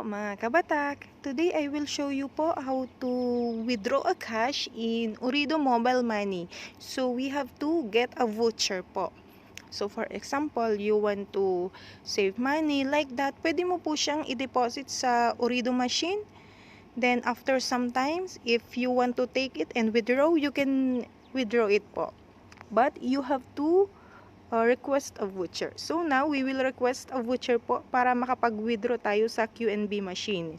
mga kabatak. Today I will show you po how to withdraw a cash in Ooredoo Mobile Money. So we have to get a voucher po. So for example, you want to save money like that, pwede mo po siyang i-deposit sa Ooredoo machine. Then after sometimes, if you want to take it and withdraw, you can withdraw it po. But you have to request a voucher. So now, we will request a voucher po para makapag-withdraw tayo sa QNB machine.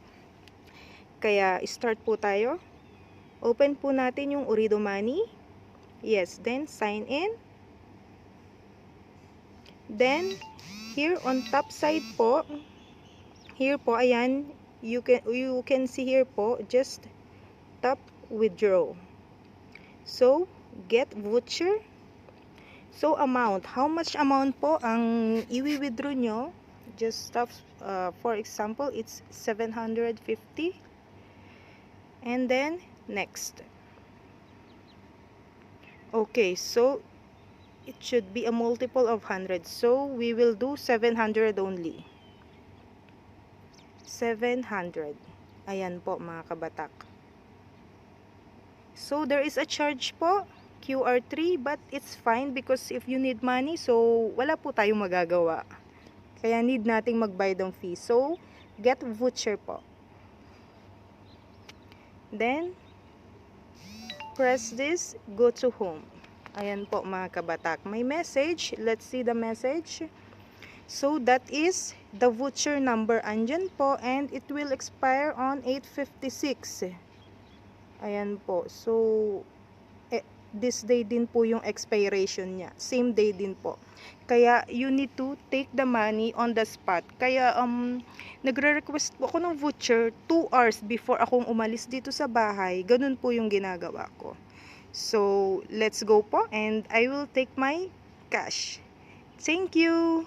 Kaya, start po tayo. Open po natin yung Ooredoo Money. Yes, then sign in. Then, here on top side po, here po, ayan, you can see here po, just tap withdraw. So, get voucher. So, amount. How much amount po ang i-withdraw nyo? Just stop, for example, it's 750. And then, next. Okay, so, it should be a multiple of 100. So, we will do 700 only. 700. Ayan po, mga kabatak. So, there is a charge po. QR3, but it's fine because if you need money, so wala po tayong magagawa. Kaya need nating magbayad ng fee. So, get voucher po. Then, press this, go to home. Ayan po mga kabatak. May message. Let's see the message. So, that is the voucher number. Andyan po and it will expire on 8:56. Ayan po. So, this day din po yung expiration niya. Same day din po. Kaya, you need to take the money on the spot. Kaya, nagre-request po ako ng voucher 2 hours before akong umalis dito sa bahay. Ganun po yung ginagawa ko. So, let's go po and I will take my cash. Thank you!